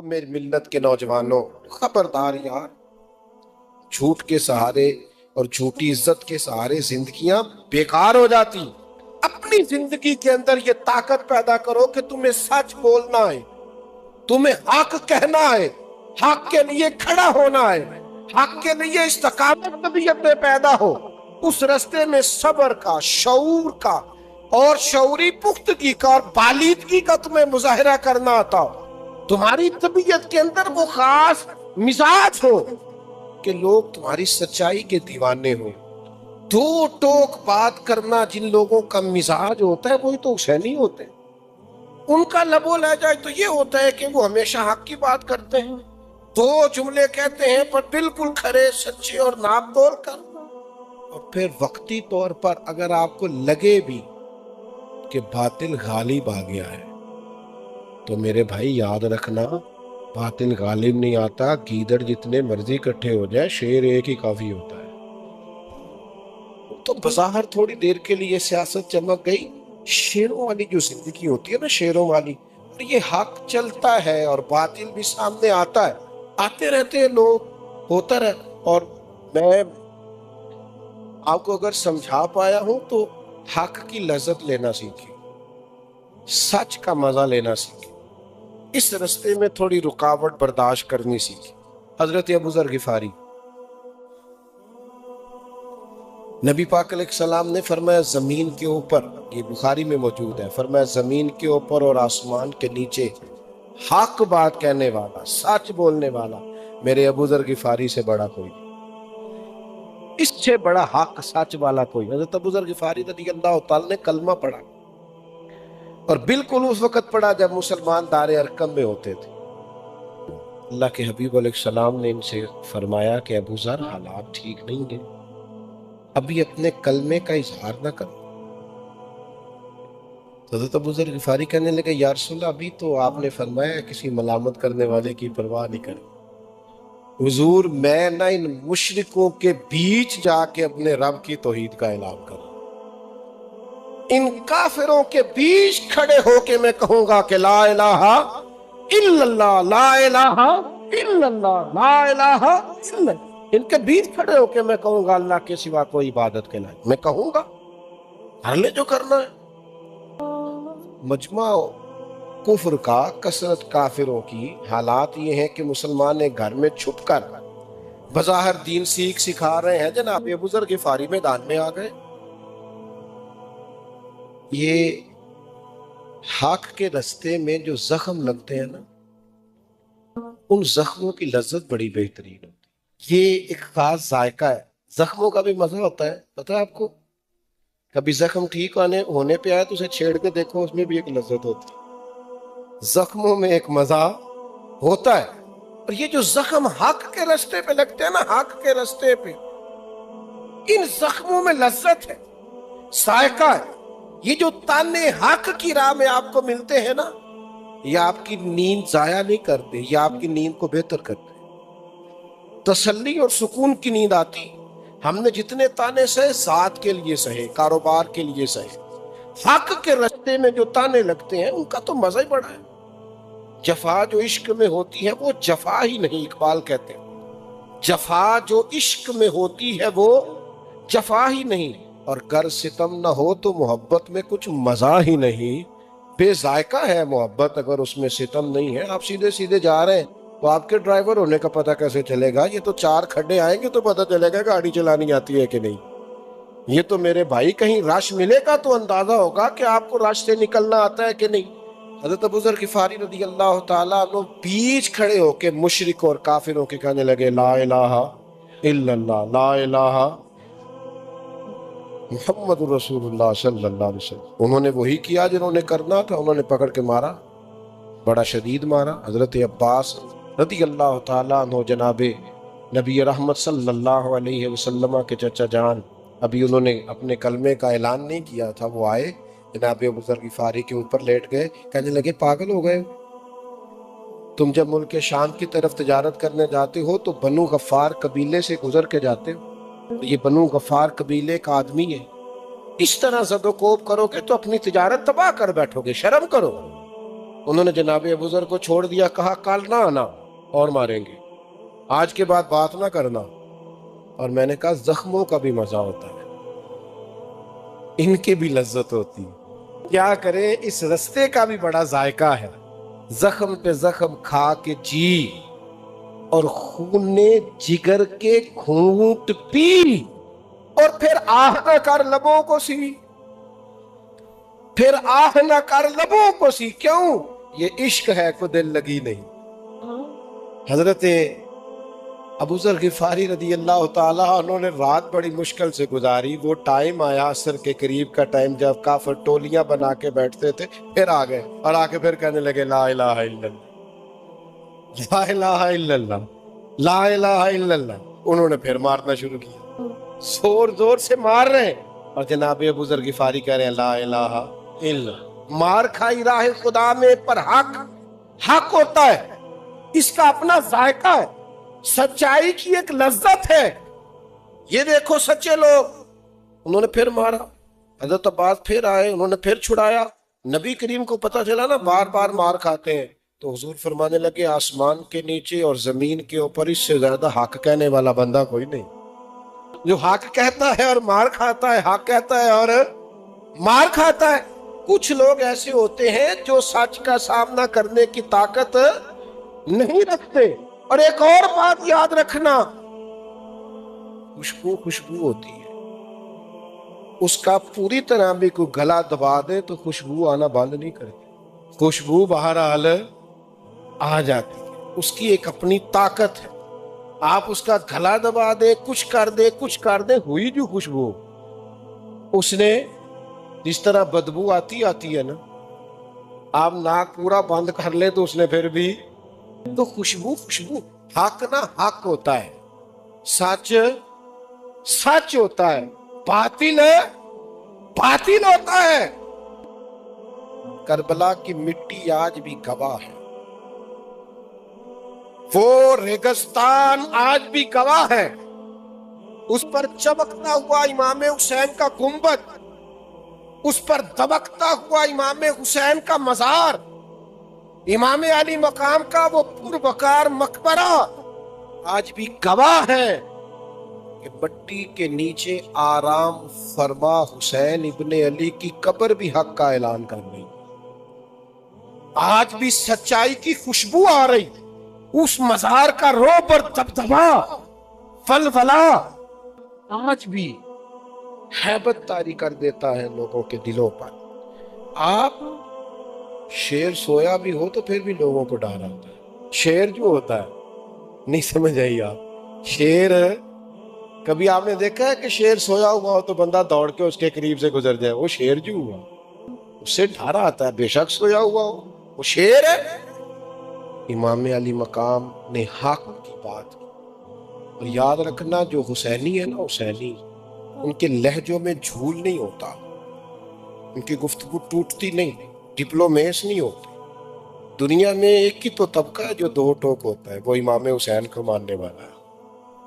اور میری ملت کے نوجوانوں خبردار یار، جھوٹ کے سہارے اور جھوٹی عزت کے سہارے زندگیاں بیکار ہو جاتی۔ اپنی زندگی کے اندر یہ طاقت پیدا کرو کہ تمہیں سچ بولنا ہے، تمہیں حق کہنا ہے، حق کے لیے کھڑا ہونا ہے، حق کے لیے استقامت طبیعت میں پیدا ہو، اس رستے میں صبر کا، شعور کا اور شعوری پختگی کا اور بالیدگی کا تمہیں مظاہرہ کرنا آتا ہو، تمہاری طبیعت کے اندر وہ خاص مزاج ہو کہ لوگ تمہاری سچائی کے دیوانے ہوں۔ دو ٹوک بات کرنا جن لوگوں کا مزاج ہوتا ہے وہی تو حسینی ہوتے ہیں۔ ان کا لبو لہجہ تو یہ ہوتا ہے کہ وہ ہمیشہ حق کی بات کرتے ہیں، دو جملے کہتے ہیں پر بالکل کھرے سچے اور ناپ تول کر، اور پھر وقتی طور پر اگر آپ کو لگے بھی کہ باطل غالب آ گیا ہے تو میرے بھائی یاد رکھنا، باطل غالب نہیں آتا، گیدڑ جتنے مرضی اکٹھے ہو جائے شیر ایک ہی کافی ہوتا ہے۔ تو بظاہر تھوڑی دیر کے لیے سیاست چمک گئی، شیروں والی جو زندگی ہوتی ہے نا، شیروں والی، اور یہ حق چلتا ہے اور باطل بھی سامنے آتا ہے، آتے رہتے ہیں لوگ، ہوتا رہے۔ اور میں آپ کو اگر سمجھا پایا ہوں تو حق کی لذت لینا سیکھیں، سچ کا مزہ لینا سیکھیں، اس رستے میں تھوڑی رکاوٹ برداشت کرنی سیکھیں۔ حضرت ابوذر غفاری، نبی پاک علیہ السلام نے فرمایا زمین کے اوپر، یہ بخاری میں موجود ہے، فرمایا زمین کے اوپر اور آسمان کے نیچے حق بات کہنے والا، سچ بولنے والا میرے ابوذر غفاری سے بڑا کوئی نہیں، اس سے بڑا حق سچ والا کوئی۔ حضرت ابوذر غفاری رضی اللہ تعالی نے کلمہ پڑھا، اور بالکل اس وقت پڑھا جب مسلمان دار ارقم میں ہوتے تھے۔ اللہ کے حبیب علیہ السلام نے ان سے فرمایا کہ ابوذر حالات ٹھیک نہیں ہیں، ابھی اپنے کلمے کا اظہار نہ کرو۔ حضرت ابوذر غفاری کہنے لگے یا رسول اللہ، ابھی تو آپ نے فرمایا کسی ملامت کرنے والے کی پرواہ نہیں کریں۔ حضور میں نہ ان مشرکوں کے بیچ جا کے اپنے رب کی توحید کا اعلان کروں، ان کافروں کے بیچ کھڑے ہو کے میں کہوں گا کہ لا الہ الا اللہ، لا الہ الا اللہ، لا الہ الا اللہ، ان کے بیچ کھڑے ہو کے میں کہوں گا اللہ کے سوا کوئی عبادت کے لائق، میں کہوں گا، کر لے جو کرنا ہے۔ مجمع کفر کا، کثرت کافروں کی، حالات یہ ہیں کہ مسلمان ایک گھر میں چھپ کر بظاہر دین سکھا رہے ہیں، جناب ابوذر غفاری میدان میں آ گئے۔ یہ حق کے رستے میں جو زخم لگتے ہیں نا، ان زخموں کی لذت بڑی بہترین ہوتی ہے، یہ ایک خاص ذائقہ ہے، زخموں کا بھی مزہ ہوتا ہے، پتہ ہے آپ کو؟ کبھی زخم ٹھیک ہونے پہ آئے تو اسے چھیڑ کے دیکھو، اس میں بھی ایک لذت ہوتی ہے، زخموں میں ایک مزہ ہوتا ہے۔ اور یہ جو زخم حق کے رستے پہ لگتے ہیں نا، حق کے رستے پہ، ان زخموں میں لذت ہے، ذائقہ ہے۔ یہ جو تانے حق کی راہ میں آپ کو ملتے ہیں نا، یہ آپ کی نیند ضائع نہیں کرتے، یہ آپ کی نیند کو بہتر کرتے، تسلی اور سکون کی نیند آتی۔ ہم نے جتنے تانے سہے ذات کے لیے سہے، کاروبار کے لیے سہے، حق کے رستے میں جو تانے لگتے ہیں ان کا تو مزہ ہی بڑا ہے۔ جفا جو عشق میں ہوتی ہے وہ جفا ہی نہیں، اقبال کہتے ہیں جفا جو عشق میں ہوتی ہے وہ جفا ہی نہیں، اور گر ستم نہ ہو تو محبت میں کچھ مزہ ہی نہیں، بے ذائقہ ہے محبت اگر اس میں ستم نہیں ہے۔ آپ سیدھے سیدھے جا رہے ہیں تو آپ کے ڈرائیور ہونے کا پتہ کیسے چلے گا؟ یہ تو 4 کھڈے آئیں گے تو پتہ چلے گا گاڑی چلانی آتی ہے کہ نہیں۔ یہ تو میرے بھائی کہیں رش ملے گا تو اندازہ ہوگا کہ آپ کو رش سے نکلنا آتا ہے کہ نہیں۔ حضرت ابوذر غفاری رضی اللہ تعالیٰ عنہ بیچ کھڑے ہو کے مشرک اور کافروں کے کہنے لگے لا الہ الا اللہ، لا الہ محمد رسول اللہ صلی اللہ علیہ وسلم۔ انہوں نے وہی کیا جنہوں نے کرنا تھا، انہوں نے پکڑ کے مارا، بڑا شدید مارا۔ حضرت عباس رضی اللہ تعالیٰ عنہ جناب نبی رحمت صلی اللہ علیہ وسلم کے چچا جان، ابھی انہوں نے اپنے کلمے کا اعلان نہیں کیا تھا، وہ آئے جناب ابوذر غفاری کے اوپر لیٹ گئے، کہنے لگے پاگل ہو گئے، تم جب ملک شام کی طرف تجارت کرنے جاتے ہو تو بنو غفار قبیلے سے گزر کے جاتے ہو، یہ بنو غفار قبیلے کا آدمی ہے، اس طرح زد و کوب کرو گے تو اپنی تجارت تباہ کر بیٹھو گے، شرم کرو۔ انہوں نے جناب ابو ذر کو چھوڑ دیا، کہا کل نہ آنا اور ماریں گے، آج کے بعد بات نہ کرنا۔ اور میں نے کہا زخموں کا بھی مزہ ہوتا ہے، ان کی بھی لذت ہوتی ہے، کیا کریں، اس رستے کا بھی بڑا ذائقہ ہے، زخم پہ زخم کھا کے جی اور خون نے جگر کے گھونٹ پی، اور پھر آہ نہ کر لبوں کو سی، پھر آہ نہ کر لبوں کو سی، کیوں؟ یہ عشق ہے کو دل لگی نہیں۔ حضرت ابو ذر غفاری رضی اللہ تعالیٰ انہوں نے رات بڑی مشکل سے گزاری، وہ ٹائم آیا عصر کے قریب کا ٹائم جب کافر ٹولیاں بنا کے بیٹھتے تھے، پھر آ گئے اور آ کے پھر کہنے لگے لا الہ الا اللہ، لا الہ الا اللہ، لا الہ الا اللہ۔ انہوں نے پھر مارنا شروع کیا، زور زور سے مار رہے ہیں، اور جناب ابو ذر غفاری کہہ رہے ہیں لا الہ الا اللہ۔ مار کھائی راہ خدا میں، پر حق حق ہوتا ہے، اس کا اپنا ذائقہ ہے، سچائی کی ایک لذت ہے۔ یہ دیکھو سچے لوگ، انہوں نے پھر مارا، حضرت عباس پھر آئے، انہوں نے پھر چھڑایا۔ نبی کریم کو پتا چلا نا بار بار مار کھاتے ہیں، تو حضور فرمانے لگے آسمان کے نیچے اور زمین کے اوپر اس سے زیادہ حق کہنے والا بندہ کوئی نہیں، جو حق کہتا ہے اور مار کھاتا ہے، حق کہتا ہے اور مار کھاتا ہے۔ کچھ لوگ ایسے ہوتے ہیں جو سچ کا سامنا کرنے کی طاقت نہیں رکھتے۔ اور ایک اور بات یاد رکھنا، خوشبو ہوتی ہے، اس کا پوری طرح بھی کوئی گلا دبا دے تو خوشبو آنا بند نہیں کرتی، خوشبو بہرحال آ جاتی ہے، اس کی ایک اپنی طاقت ہے۔ آپ اس کا گلا دبا دے، کچھ کر دے، ہوئی جو خوشبو، اس نے جس طرح بدبو آتی ہے نا، آپ ناک پورا بند کر لے تو اس نے پھر بھی تو خوشبو حق نہ حق ہوتا ہے، سچ سچ ہوتا ہے، باطل ہوتا ہے۔ کربلا کی مٹی آج بھی گواہ ہے، وہ ریگستان آج بھی گواہ ہے، اس پر چمکتا ہوا امام حسین کا گنبد، اس پر دبکتا ہوا امام حسین کا مزار، امام علی مقام کا وہ پروقار مقبرہ آج بھی گواہ ہے کہ مٹی کے نیچے آرام فرما حسین ابن علی کی قبر بھی حق کا اعلان کر رہی، آج بھی سچائی کی خوشبو آ رہی، اس مزار کا رعب اور دبدبا ولولہ آج بھی ہیبت طاری کر دیتا ہے لوگوں کے دلوں پر۔ آپ شیر سویا بھی ہو تو پھر بھی لوگوں کو ڈر آتا ہے، شیر جو ہوتا ہے، نہیں سمجھ آئی آپ، شیر کبھی آپ نے دیکھا ہے کہ شیر سویا ہوا ہو تو بندہ دوڑ کے اس کے قریب سے گزر جائے؟ وہ شیر جو ہوا اس سے ڈر آتا ہے، بے شک سویا ہوا ہو، وہ شیر ہے۔ امام علی مقام نے حق کی بات کی، اور یاد رکھنا جو حسینی ہے نا، حسینی ان کے لہجوں میں جھول نہیں ہوتا، ان کی گفتگو ٹوٹتی نہیں، ڈپلومیس نہیں ہوتے۔ دنیا میں ایک ہی تو طبقہ ہے جو دو ٹوک ہوتا ہے، وہ امام حسین کو ماننے والا ہے۔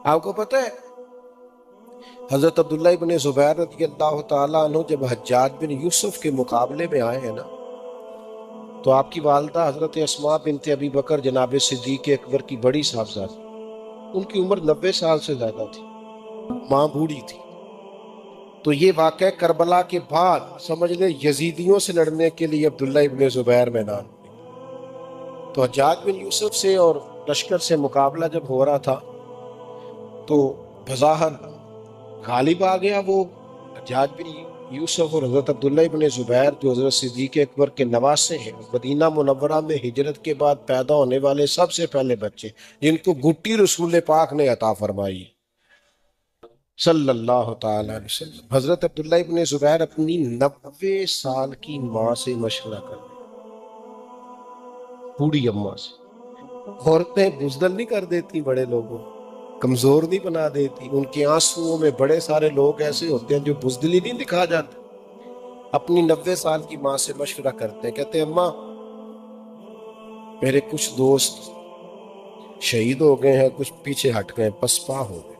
آپ کو پتہ ہے حضرت عبداللہ ابن زبیر رضی اللہ تعالیٰ عنہ جب حجاج بن یوسف کے مقابلے میں آئے ہیں نا، تو آپ کی والدہ حضرت اسماء بنت ابی بکر جناب صدیق اکبر کی بڑی صاحبزادی، ان کی عمر 90 سال سے زیادہ تھی، ماں بوڑھی تھی۔ تو یہ واقعہ کربلا کے بعد سمجھ لیں یزیدیوں سے لڑنے کے لیے عبداللہ ابن زبیر میدان میں، تو حجاج بن یوسف سے اور لشکر سے مقابلہ جب ہو رہا تھا تو بظاہر غالب آ گیا وہ حجاج بن یوسف، اور حضرت عبداللہ ابن زبیر جو حضرت صدیق اکبر کے نواسے ہیں، مدینہ منورہ میں ہجرت کے بعد پیدا ہونے والے سب سے پہلے بچے جن کو گٹی رسول پاک نے عطا فرمائی صلی اللہ تعالی علیہ وسلم۔ حضرت عبداللہ ابن زبیر اپنی 90 سال کی ماں سے مشورہ کر رہے، بوڑھی اماں سے۔ عورتیں بزدل نہیں کر دیتی بڑے لوگوں، کمزور نہیں بنا دیتی، ان کے آنسوؤں میں بڑے سارے لوگ ایسے ہوتے ہیں جو بزدلی نہیں دکھا جاتے۔ اپنی 90 سال کی ماں سے مشورہ کرتے ہیں، کہتے ہیں اماں میرے کچھ دوست شہید ہو گئے ہیں، کچھ پیچھے ہٹ گئے، پسپا ہو گئے،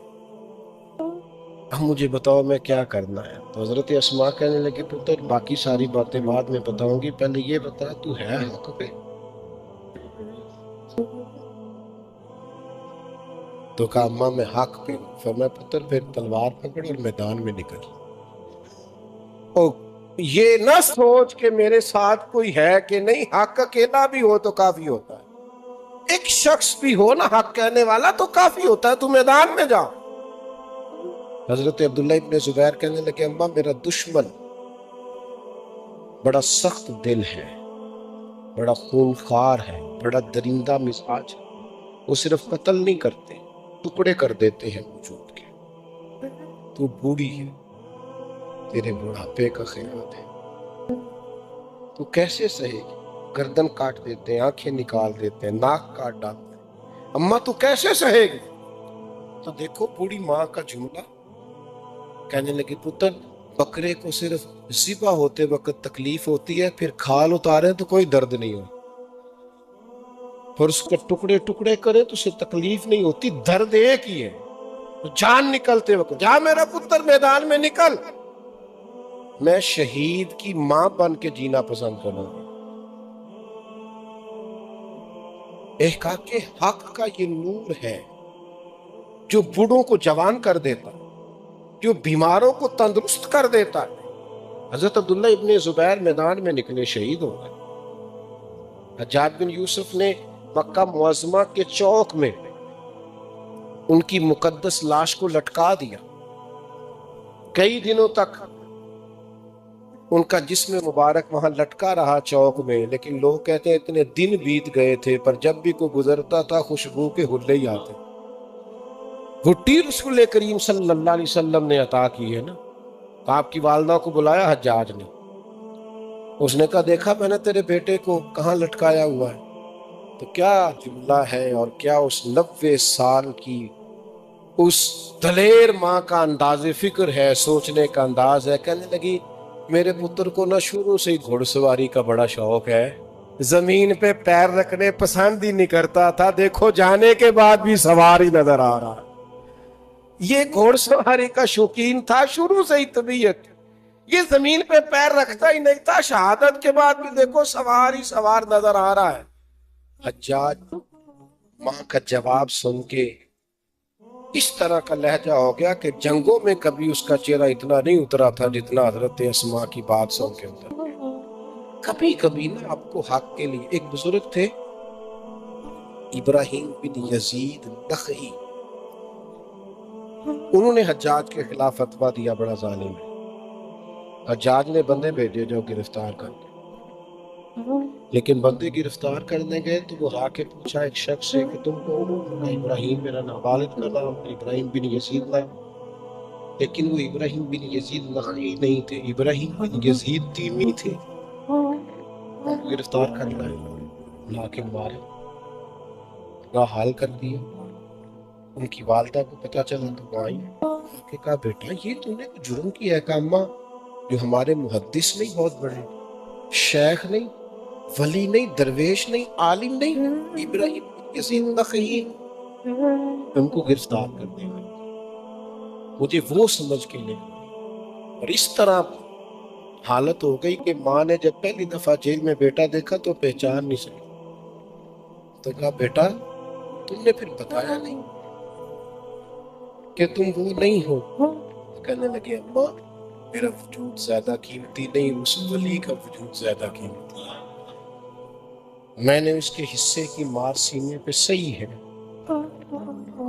اب مجھے بتاؤ میں کیا کرنا ہے؟ تو حضرت اسماء کہنے لگے پتر باقی ساری باتیں بعد میں بتاؤں گی، پہلے یہ بتا تو ہے حق پہ؟ تو کہا اماں میں حق پہ ہوں۔ فرمایا پتر پھر تلوار پکڑ اور میدان میں نکل، اور یہ نہ سوچ کہ میرے ساتھ کوئی ہے کہ نہیں، حق اکیلا بھی ہو تو کافی ہوتا ہے، ایک شخص بھی ہو نا حق کہنے والا تو کافی ہوتا ہے، تو میدان میں جا۔ حضرت عبداللہ ابن زبیر کہنے لگے اماں میرا دشمن بڑا سخت دل ہے، بڑا خونخوار ہے، بڑا درندہ مزاج ہے، وہ صرف قتل نہیں کرتے، ٹکڑے کر دیتے ہیں وجود کے۔ تو بوڑھی ہے، تیرے بڑھاپے کا خیال ہے، تو کیسے سہے گی؟ گردن کاٹ دیتے ہیں، آنکھیں نکال دیتے ہیں، ناک کاٹ ڈالتے ہیں، اماں تو کیسے سہے گی؟ تو دیکھو بوڑھی ماں کا جملہ، کہنے لگی پتر بکرے کو صرف ذبح ہوتے وقت تکلیف ہوتی ہے، پھر کھال اتارے تو کوئی درد نہیں ہو، پھر اس کے ٹکڑے ٹکڑے کرے تو اسے تکلیف نہیں ہوتی، درد ایک ہی ہے۔ جان نکلتے وقت جا میرا پتر میدان میں نکل، میں شہید کی ماں بن کے جینا پسند کروں گا۔ احقاق حق کا یہ نور ہے جو بوڑھوں کو جوان کر دیتا، جو بیماروں کو تندرست کر دیتا ہے۔ حضرت عبداللہ ابن زبیر میدان میں نکلے، شہید ہو گئے۔ حجاج بن یوسف نے مکہ معظمہ کے چوک میں ان کی مقدس لاش کو لٹکا دیا، کئی دنوں تک ان کا جسم مبارک وہاں لٹکا رہا چوک میں، لیکن لوگ کہتے ہیں اتنے دن بیت گئے تھے پر جب بھی کوئی گزرتا تھا خوشبو کے حلے ہی آتے۔ گھٹی رسول کریم صلی اللہ علیہ وسلم نے عطا کی ہے نا، آپ کی والدہ کو بلایا حجاج نے، اس نے کہا دیکھا میں نے تیرے بیٹے کو کہاں لٹکایا ہوا ہے، تو کیا جملہ ہے اور کیا اس 90 سال کی اس دلیر ماں کا انداز فکر ہے، سوچنے کا انداز ہے۔ کہنے لگی میرے پتر کو نہ شروع سے ہی گھوڑ سواری کا بڑا شوق ہے، زمین پہ پیر رکھنے پسند ہی نہیں کرتا تھا، دیکھو جانے کے بعد بھی سوار ہی نظر آ رہا، یہ گھوڑ سواری کا شوقین تھا شروع سے ہی طبیعت، یہ زمین پہ پیر رکھتا ہی نہیں تھا، شہادت کے بعد بھی دیکھو سوار ہی سوار نظر آ رہا ہے۔ حجاج ماں کا جواب سن کے اس طرح کا لہجہ ہو گیا کہ جنگوں میں کبھی اس کا چہرہ اتنا نہیں اترا تھا جتنا حضرت اسماء کی بات سن کے اتر گیا۔ کبھی کبھی نا آپ کو حق کے لیے، ایک بزرگ تھے ابراہیم بن یزید نخعی، انہوں نے حجاج کے خلاف فتویٰ دیا، بڑا ظالم ہے، حجاج نے بندے بھیجے جو گرفتار کر لیں، لیکن بندے گرفتار کرنے گئے تو وہ آ کے پوچھا ایک شخص سے کہ تم کون ہو؟ ابراہیم میرا نام، والد کا نام ابراہیم بن یزید نام، لیکن وہ ابراہیم بن یزید نخعی نہیں تھے، ابراہیم بن یزید تیمی تھے۔ گرفتار کر لائے، لا کے مارے، برا حال کر دیا۔ ان کی والدہ کو پتا چلا تو آئی کہ کہا بیٹا یہ تم نے جرم کیا ہے؟ کہ اماں جو ہمارے محدث نہیں، بہت بڑے شیخ نہیں، ولی نہیں، درویش نہیں، عالم نہیں، ابراہیم بن یزید نخعی ان کو گرفتار کر دیا، مجھے وہ سمجھ کے لے، اور اس طرح حالت ہو گئی کہ ماں نے جب پہلی دفعہ جیل میں بیٹا دیکھا تو پہچان نہیں سکی، تو کہا بیٹا تم نے پھر بتایا نہیں کہ تم وہ نہیں ہو؟ کہنے لگے اماں میرا وجود زیادہ قیمتی نہیں، اس ولی کا وجود زیادہ قیمتی ہے، میں نے اس کے حصے کی مار سینے پہ صحیح ہے،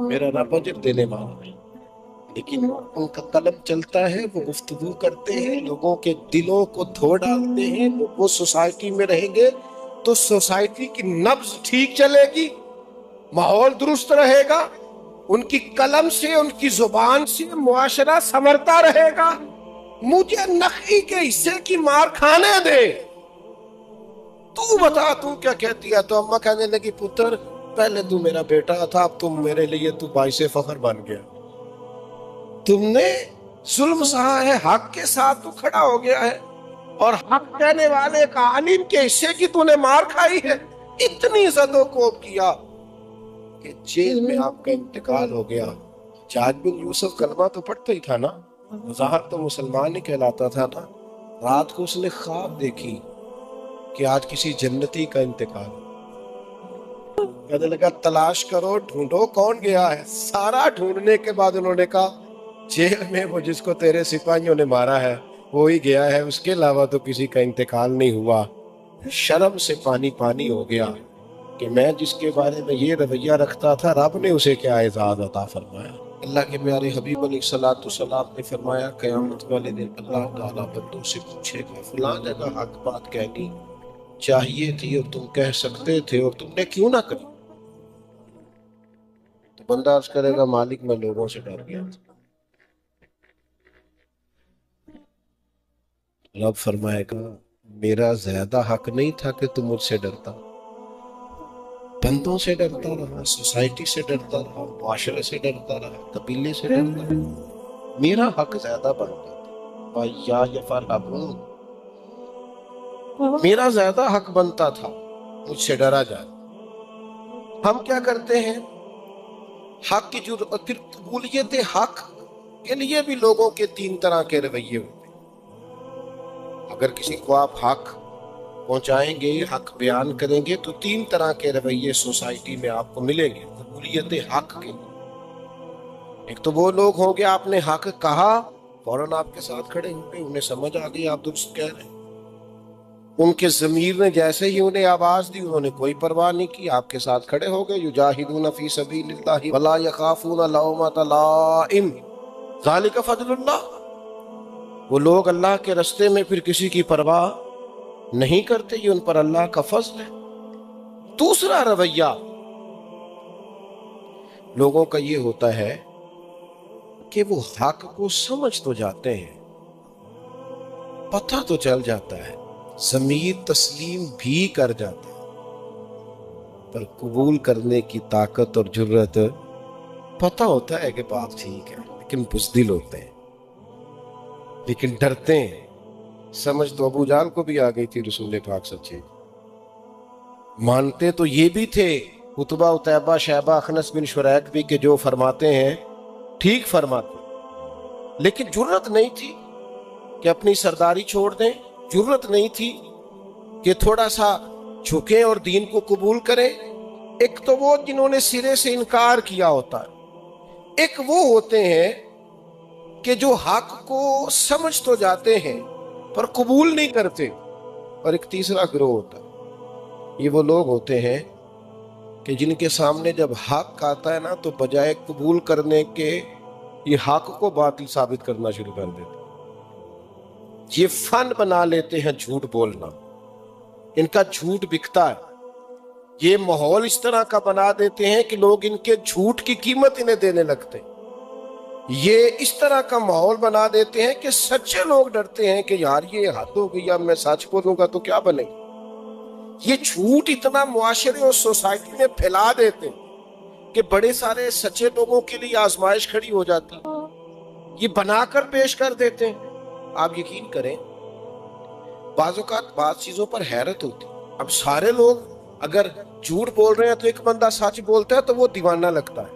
میرا رب اجر دینے والا ہے، لیکن ان کا قلم چلتا ہے، وہ گفتگو کرتے ہیں، لوگوں کے دلوں کو دھو ڈالتے ہیں، وہ سوسائٹی میں رہیں گے تو سوسائٹی کی نبض ٹھیک چلے گی، ماحول درست رہے گا، ان کی قلم سے ان کی زبان سے معاشرہ سنورتا رہے گا۔ مجھے نخعی کے حصے کی مار کھانے دے، تو بتا تو کیا کہتی ہے؟ تو اماں کہنے لگی پتر پہلے تو میرا بیٹا تھا، اب تم میرے لیے تو باعث فخر بن گیا، تم نے ظلم سہا ہے، حق کے ساتھ تو کھڑا ہو گیا ہے، اور حق کہنے والے کا عالم کے حصے کی تو نے مار کھائی ہے۔ اتنی زد و کوب کیا کہ جیل میں آپ کا انتقال ہو گیا۔ حجاج بن یوسف کلمہ تو پڑھتا ہی تھا نا، ظاہر تو مسلمان ہی کہلاتا تھا نا، رات کو اس نے خواب دیکھی کہ آج کسی جنتی کا انتقال، کہنے لگا تلاش کرو، ڈھونڈو کون گیا ہے۔ سارا ڈھونڈنے کے بعد انہوں نے کہا جیل میں وہ جس کو تیرے سپاہیوں نے مارا ہے وہی گیا ہے، اس کے علاوہ تو کسی کا انتقال نہیں ہوا۔ شرم سے پانی پانی ہو گیا کہ میں جس کے بارے میں یہ رویہ رکھتا تھا رب نے اسے کیا اعزاز عطا فرمایا۔ اللہ کے پیارے حبیب علیہ الصلوۃ والسلام نے فرمایا قیامت والے دن اللہ تعالیٰ بندوں سے پوچھے گا فلاں جگہ حق بات کہنی چاہیے تھی اور تم کہہ سکتے تھے اور تم نے کیوں نہ کری؟ تو بندہ عرض کرے گا مالک میں لوگوں سے ڈر گیا تھا۔ رب فرمائے گا میرا زیادہ حق نہیں تھا کہ تم مجھ سے ڈرتا، بندوں سے ڈرتا رہا، سوسائٹی سے ڈرتا رہا، معاشرے سے ڈرتا رہا، قبیلے سے ڈرتا رہا، میرا حق زیادہ بنتا تھا۔ یا یفعلون، میرا زیادہ حق بنتا تھا مجھ سے ڈرا جائے۔ ہم کیا کرتے ہیں؟ حق کی جو پھر قبولیت حق کے لیے بھی لوگوں کے تین طرح کے رویے ہوتے ہیں۔ اگر کسی کو آپ حق پہنچائیں گے، حق بیان کریں گے تو تین طرح کے رویے سوسائٹی میں آپ کو ملیں گے قبولیت حق کے۔ ایک تو وہ لوگ ہوں گے آپ نے حق کہا فوراً آپ کے ساتھ کھڑے ہوں گے، انہیں سمجھ آ گئی آپ درست کہہ رہے ہیں، ان کے ضمیر نے جیسے ہی انہیں آواز دی انہوں نے کوئی پرواہ نہیں کی، آپ کے ساتھ کھڑے ہو گئے۔ یجاہدون فی سبیل اللہ ولا یخافون لومۃ لائم ذالک فضل اللہ، وہ لوگ اللہ کے رستے میں پھر کسی کی پرواہ نہیں کرتے، یہ ان پر اللہ کا فضل ہے۔ دوسرا رویہ لوگوں کا یہ ہوتا ہے کہ وہ حق کو سمجھ تو جاتے ہیں، پتہ تو چل جاتا ہے، ضمیر تسلیم بھی کر جاتا ہے، پر قبول کرنے کی طاقت اور جرت، پتہ ہوتا ہے کہ بات ٹھیک ہے لیکن بزدل ہوتے ہیں، لیکن ڈرتے ہیں۔ سمجھ تو ابو جہل کو بھی آ گئی تھی رسول پاک سچے، مانتے تو یہ بھی تھے عتبہ عتیبہ شیبہ اخنس بن شریک بھی کہ جو فرماتے ہیں ٹھیک فرماتے، لیکن جرت نہیں تھی کہ اپنی سرداری چھوڑ دیں، جرت نہیں تھی کہ تھوڑا سا جھکیں اور دین کو قبول کریں۔ ایک تو وہ جنہوں نے سرے سے انکار کیا ہوتا ہے، ایک وہ ہوتے ہیں کہ جو حق کو سمجھ تو جاتے ہیں پر قبول نہیں کرتے، اور ایک تیسرا گروہ ہوتا ہے، یہ وہ لوگ ہوتے ہیں کہ جن کے سامنے جب حق آتا ہے نا تو بجائے قبول کرنے کے یہ حق کو باطل ثابت کرنا شروع کر دیتے، یہ فن بنا لیتے ہیں جھوٹ بولنا، ان کا جھوٹ بکتا ہے، یہ ماحول اس طرح کا بنا دیتے ہیں کہ لوگ ان کے جھوٹ کی قیمت انہیں دینے لگتے ہیں، یہ اس طرح کا ماحول بنا دیتے ہیں کہ سچے لوگ ڈرتے ہیں کہ یار یہ حد ہو گئی، اب میں سچ بولوں گا تو کیا بنے گا۔ یہ جھوٹ اتنا معاشرے اور سوسائٹی میں پھیلا دیتے ہیں کہ بڑے سارے سچے لوگوں کے لیے آزمائش کھڑی ہو جاتی، یہ بنا کر پیش کر دیتے ہیں۔ آپ یقین کریں بعض اوقات بعض چیزوں پر حیرت ہوتی، اب سارے لوگ اگر جھوٹ بول رہے ہیں تو ایک بندہ سچ بولتا ہے تو وہ دیوانہ لگتا ہے،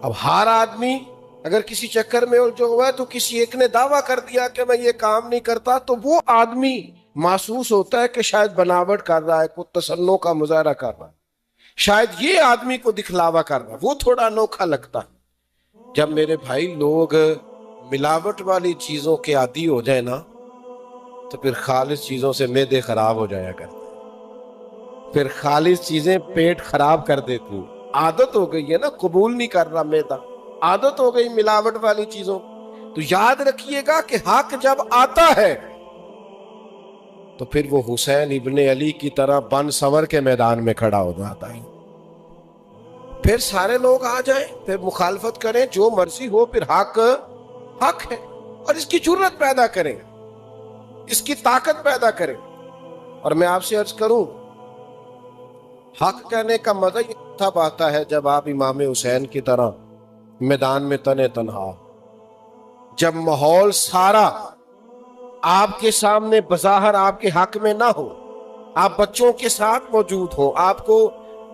اب ہر آدمی اگر کسی چکر میں الجھا ہوا ہے تو کسی ایک نے دعویٰ کر دیا کہ میں یہ کام نہیں کرتا تو وہ آدمی محسوس ہوتا ہے کہ شاید بناوٹ کر رہا ہے، کوئی تصنع کا مظاہرہ کر رہا ہے، شاید یہ آدمی کو دکھلاوا کر رہا ہے، وہ تھوڑا انوکھا لگتا ہے۔ جب میرے بھائی لوگ ملاوٹ والی چیزوں کے عادی ہو جائے نا تو پھر خالص چیزوں سے معدے خراب ہو جایا کرتے ہیں، پھر خالص چیزیں پیٹ خراب کر دیتی ہیں، عادت ہو گئی ہے نا، قبول نہیں کر رہا معدہ، عادت ہو گئی ملاوٹ والی چیزوں۔ تو یاد رکھیے گا کہ حق جب آتا ہے تو پھر وہ حسین ابن علی کی طرح بن سنور کے میدان میں کھڑا ہو جاتا ہے، پھر سارے لوگ آ جائیں، پھر مخالفت کریں، جو مرضی ہو، پھر حق ہے، اور اس کی جرت پیدا کریں، اس کی طاقت پیدا کریں۔ اور میں آپ سے عرض کروں حق کہنے کا مزہ یہ تب آتا ہے جب آپ امام حسین کی طرح میدان میں تنے تنہا، جب ماحول سارا آپ کے سامنے بظاہر آپ کے حق میں نہ ہو، آپ بچوں کے ساتھ موجود ہو، آپ کو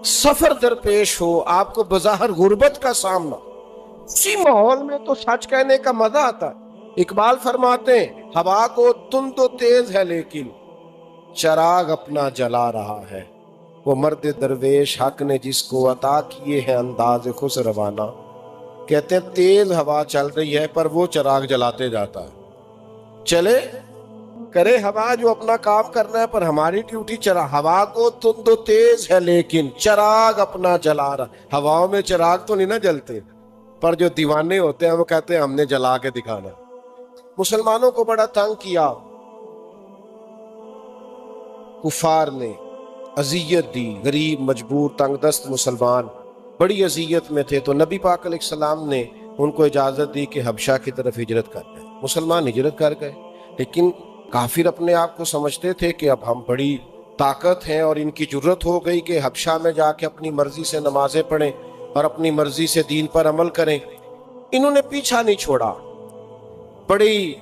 سفر درپیش ہو، آپ کو بظاہر غربت کا سامنا، اسی ماحول میں تو سچ کہنے کا مزہ آتا ہے۔ اقبال فرماتے ہیں ہوا کو تند و تیز ہے لیکن چراغ اپنا جلا رہا ہے، وہ مرد درویش حق نے جس کو عطا کیے ہیں انداز خوش روانہ. کہتے ہیں تیز ہوا چل رہی ہے پر وہ چراغ جلاتے جاتا ہے. چلے کرے ہوا جو اپنا کام کرنا ہے، پر ہماری ڈیوٹی ہوا کو تند و تیز ہے لیکن چراغ اپنا جلا رہا. ہواؤں میں چراغ تو نہیں نہ جلتے، پر جو دیوانے ہوتے ہیں وہ کہتے ہیں ہم نے جلا کے دکھانا. مسلمانوں کو بڑا تنگ کیا، کفار نے اذیت دی، غریب مجبور تنگ دست مسلمان بڑی اذیت میں تھے. تو نبی پاک علیہ السلام نے ان کو اجازت دی کہ حبشہ کی طرف ہجرت کر گئے. مسلمان ہجرت کر گئے، لیکن کافر اپنے آپ کو سمجھتے تھے کہ اب ہم بڑی طاقت ہیں اور ان کی جرت ہو گئی کہ حبشہ میں جا کے اپنی مرضی سے نمازیں پڑھیں اور اپنی مرضی سے دین پر عمل کریں. انہوں نے پیچھا نہیں چھوڑا، بڑی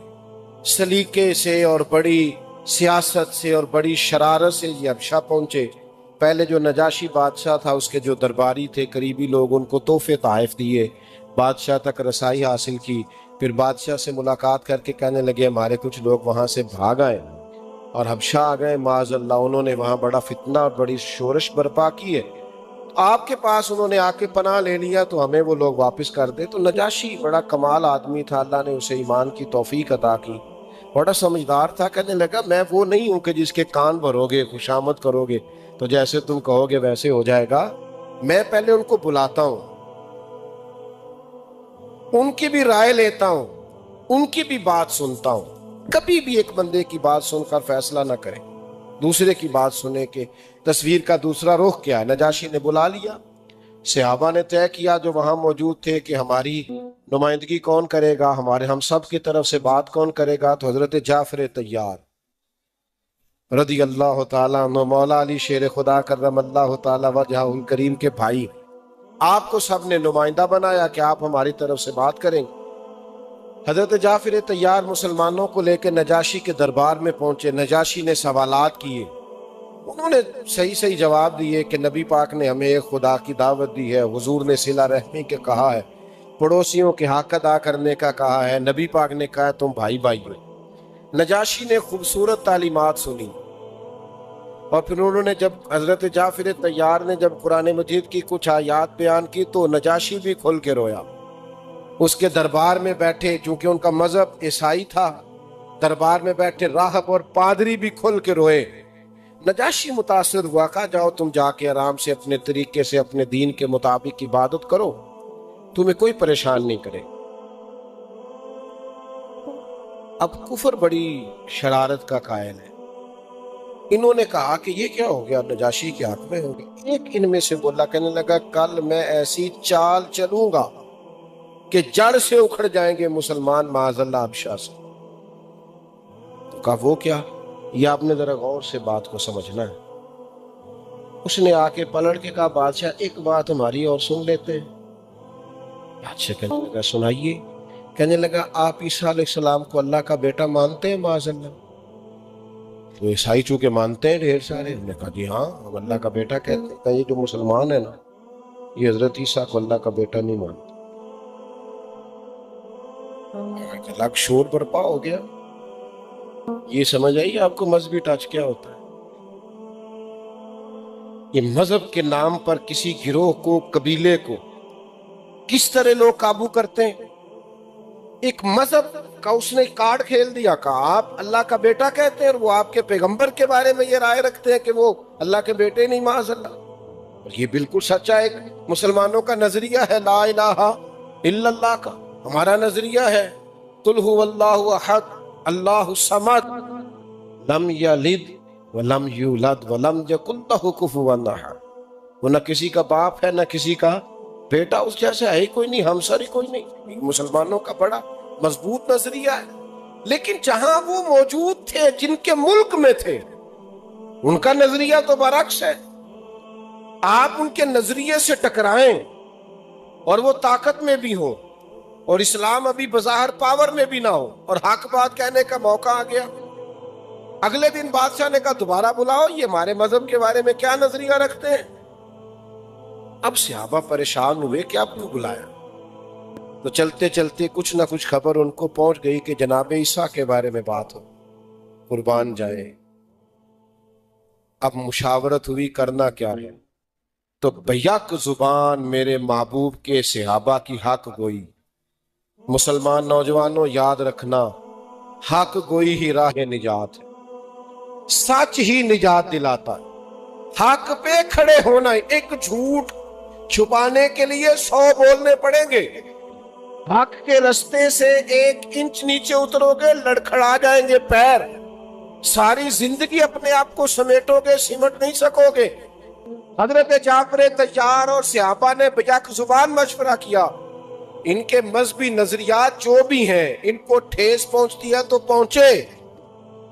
سلیقے سے اور بڑی سیاست سے اور بڑی شرارت سے یہ حبشہ پہنچے. پہلے جو نجاشی بادشاہ تھا اس کے جو درباری تھے قریبی لوگ، ان کو تحفے تحائف دیے، بادشاہ تک رسائی حاصل کی. پھر بادشاہ سے ملاقات کر کے کہنے لگے ہمارے کچھ لوگ وہاں سے بھاگ آئے اور حبشہ آ گئے معاذ اللہ. انہوں نے وہاں بڑا فتنہ اور بڑی شورش برپا کی ہے. آپ کے پاس انہوں نے آ کے پناہ لے لیا تو ہمیں وہ لوگ واپس کر دے. تو نجاشی بڑا کمال آدمی تھا، اللہ نے اسے ایمان کی توفیق عطا کی، بڑا سمجھدار تھا. کہنے لگا میں وہ نہیں ہوں کہ جس کے کان بھرو گے، خوشامد کرو گے تو جیسے تم کہو گے ویسے ہو جائے گا. میں پہلے ان کو بلاتا ہوں، ان کی بھی رائے لیتا ہوں، ان کی بھی بات سنتا ہوں. کبھی بھی ایک بندے کی بات سن کر فیصلہ نہ کریں، دوسرے کی بات سنے کہ تصویر کا دوسرا رخ کیا ہے. نجاشی نے بلا لیا، صحابہ نے طے کیا جو وہاں موجود تھے کہ ہماری نمائندگی کون کرے گا، ہم سب کی طرف سے بات کون کرے گا. تو حضرت جعفر طیار رضی اللہ تعالیٰ عنہ، مولا علی شیر خدا کرم اللہ تعالیٰ وجہہ الکریم کے بھائی، آپ کو سب نے نمائندہ بنایا کہ آپ ہماری طرف سے بات کریں. حضرت جعفر طیار مسلمانوں کو لے کے نجاشی کے دربار میں پہنچے. نجاشی نے سوالات کیے، انہوں نے صحیح صحیح جواب دیے کہ نبی پاک نے ہمیں ایک خدا کی دعوت دی ہے، حضور نے صلہ رحمی کے کہا ہے، پڑوسیوں کے حق ادا کرنے کا کہا ہے، نبی پاک نے کہا تم بھائی بھائی ہو. نجاشی نے خوبصورت تعلیمات سنی اور پھر انہوں نے جب حضرت جعفر طیار نے جب قرآن مجید کی کچھ آیات بیان کی تو نجاشی بھی کھل کے رویا. اس کے دربار میں بیٹھے، چونکہ ان کا مذہب عیسائی تھا، دربار میں بیٹھے راہب اور پادری بھی کھل کے روئے. نجاشی متاثر ہوا، کہا جاؤ تم جا کے آرام سے اپنے طریقے سے اپنے دین کے مطابق عبادت کرو، تمہیں کوئی پریشان نہیں کرے. اب کفر بڑی شرارت کا قائل ہے. انہوں نے کہا کہ یہ کیا ہو گیا، نجاشی کے حق میں ہو گیا. ایک ان میں سے بولا، کہنے لگا کل میں ایسی چال چلوں گا کہ جڑ سے اکھڑ جائیں گے مسلمان معاذ اللہ حبشہ سے. تو کہا وہ کیا، یہ آپ نے ذرا غور سے بات کو سمجھنا ہے. اس نے آ کے پلٹ کے کہا بادشاہ ایک بات ہماری اور سن لیتے ہیں. بادشاہ کہنے لگا سنائیے. کہنے لگا آپ عیسیٰ علیہ السلام کو اللہ کا بیٹا مانتے ہیں معاذ اللہ؟ تو عیسائی چونکہ مانتے ہیں ڈھیر سارے. انہوں نے کہا جی ہاں ہم اللہ کا بیٹا کہتے ہیں. کہ یہ جو مسلمان ہے نا یہ حضرت عیسیٰ کو اللہ کا بیٹا نہیں مانتے. الگ شور برپا ہو گیا. یہ سمجھ آئیے آپ کو مذہبی ٹچ کیا ہوتا ہے. یہ مذہب کے نام پر کسی گروہ کو، قبیلے کو کس طرح لوگ قابو کرتے ہیں. ایک مذہب کا اس نے کارڈ کھیل دیا، کہا آپ اللہ کا بیٹا کہتے ہیں اور وہ آپ کے پیغمبر کے بارے میں یہ رائے رکھتے ہیں کہ وہ اللہ کے بیٹے نہیں معاذ اللہ. اور یہ بالکل سچا ایک مسلمانوں کا نظریہ ہے لا الہ الا اللہ کا. ہمارا نظریہ ہے قل هو اللہ احد اللہ الصمد لم یلد ولم یولد ولم یکن لہ کفوا احد. وہ نہ کسی کا باپ ہے نہ کسی کا بیٹا، اس جیسے ہے ہی کوئی نہیں، ہمسر ہی کوئی نہیں. مسلمانوں کا بڑا مضبوط نظریہ ہے. لیکن جہاں وہ موجود تھے جن کے ملک میں تھے ان کا نظریہ تو برعکس ہے. آپ ان کے نظریے سے ٹکرائیں اور وہ طاقت میں بھی ہوں اور اسلام ابھی بظاہر پاور میں بھی نہ ہو اور حق بات کہنے کا موقع آ گیا. اگلے دن بادشاہ نے کہا دوبارہ بلاؤ، یہ ہمارے مذہب کے بارے میں کیا نظریہ رکھتے ہیں. اب صحابہ پریشان ہوئے کہ آپ کو بلایا. تو چلتے چلتے کچھ نہ کچھ خبر ان کو پہنچ گئی کہ جناب عیسیٰ کے بارے میں بات ہو، قربان جائے. اب مشاورت ہوئی کرنا کیا ہے، تو بیک زبان میرے محبوب کے صحابہ کی حق گوئی۔ مسلمان نوجوانوں یاد رکھنا، حق گوئی ہی راہ نجات ہے، سچ ہی نجات دلاتا ہے۔ حق پہ کھڑے ہونا، ایک جھوٹ چھپانے کے لیے 100 بولنے پڑیں گے۔ حق کے رستے سے 1 انچ نیچے اترو گے لڑکھڑا جائیں گے پیر، ساری زندگی اپنے آپ کو سمیٹو گے، سمٹ نہیں سکو گے۔ حضرت جعفر طیار اور صحابہ نے بیک زبان مشورہ کیا، ان کے مذہبی نظریات جو بھی ہیں ان کو ٹھیس پہنچتی ہے تو پہنچے،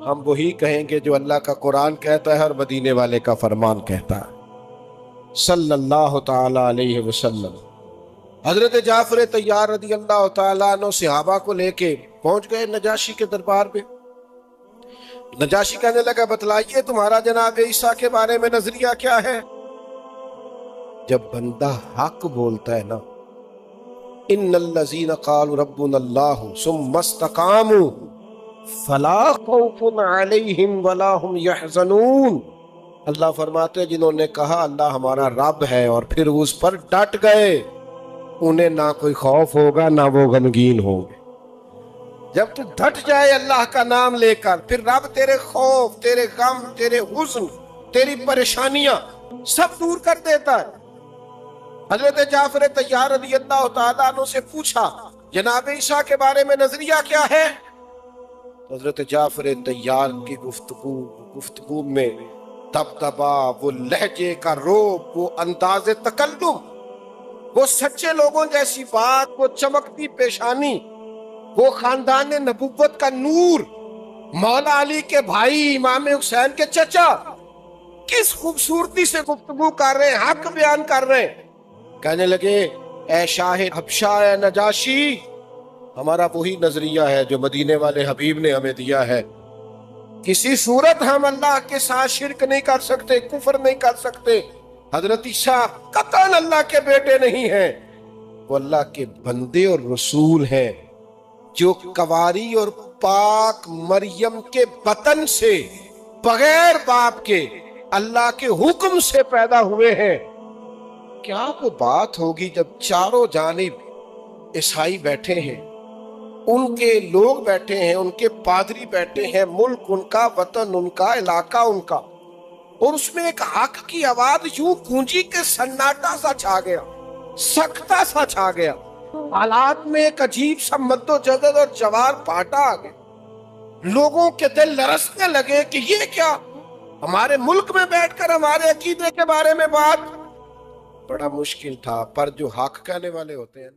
ہم وہی کہیں گے جو اللہ کا قرآن کہتا ہے اور مدینے والے کا فرمان کہتا ہے صلی اللہ تعالی علیہ وسلم۔ حضرت جعفر طیار رضی اللہ تعالیٰ عنہ صحابہ کو لے کے پہنچ گئے نجاشی کے دربار پہ۔ نجاشی کہنے لگا بتلائیے تمہارا جناب عیسیٰ کے بارے میں نظریہ کیا ہے؟ جب بندہ حق بولتا ہے نا، ان الذین قالوا ربنا اللہ ثم استقاموا فلا خوف علیہم ولا هم یحزنون، اللہ فرماتے ہیں جنہوں نے کہا اللہ ہمارا رب ہے اور پھر اس پر ڈٹ گئے، انہیں نہ کوئی خوف ہوگا نہ وہ غمگین ہوں گے۔ جب تو ڈٹ جائے اللہ کا نام لے کر، پھر رب تیرے خوف، تیرے غم، تیرے حزن، تیری پریشانیاں سب دور کر دیتا ہے۔ حضرت جعفر طیار رضی اللہ تعالیٰ عنہ سے پوچھا جناب عیسیٰ کے بارے میں نظریہ کیا ہے؟ حضرت جعفر طیار کی گفتگو میں دبدبا، وہ لہجے کا روب، وہ انداز تکلم، وہ سچے لوگوں جیسی بات، وہ چمکتی پیشانی، وہ خاندان نبوت کا نور، مولا علی کے بھائی امام حسین کے چچا، کس خوبصورتی سے گفتگو کر رہے ہیں، حق بیان کر رہے ہیں۔ کہنے لگے اے شاہ حبشہ، اے نجاشی، ہمارا وہی نظریہ ہے جو مدینے والے حبیب نے ہمیں دیا ہے، کسی صورت ہم اللہ کے ساتھ شرک نہیں کر سکتے، کفر نہیں کر سکتے۔ حضرت عیسیٰ قطعاً اللہ کے بیٹے نہیں ہیں، وہ اللہ کے بندے اور رسول ہیں جو کواری اور پاک مریم کے بطن سے بغیر باپ کے اللہ کے حکم سے پیدا ہوئے ہیں۔ کیا وہ بات ہوگی جب چاروں جانب عیسائی بیٹھے ہیں، ان کے لوگ بیٹھے ہیں، ان کے پادری بیٹھے ہیں، ملک ان کا، وطن ان کا، علاقہ ان کا، اور اس میں ایک حق کی آواز یوں گونجی کہ سناٹا سا چھا گیا، سکتہ سا چھا گیا، حالات میں ایک عجیب سا مد و جزر اور جوار پھاٹا آ گیا۔ لوگوں کے دل لرزنے لگے کہ یہ کیا، ہمارے ملک میں بیٹھ کر ہمارے عقیدے کے بارے میں بات۔ بڑا مشکل تھا، پر جو حق کہنے والے ہوتے ہیں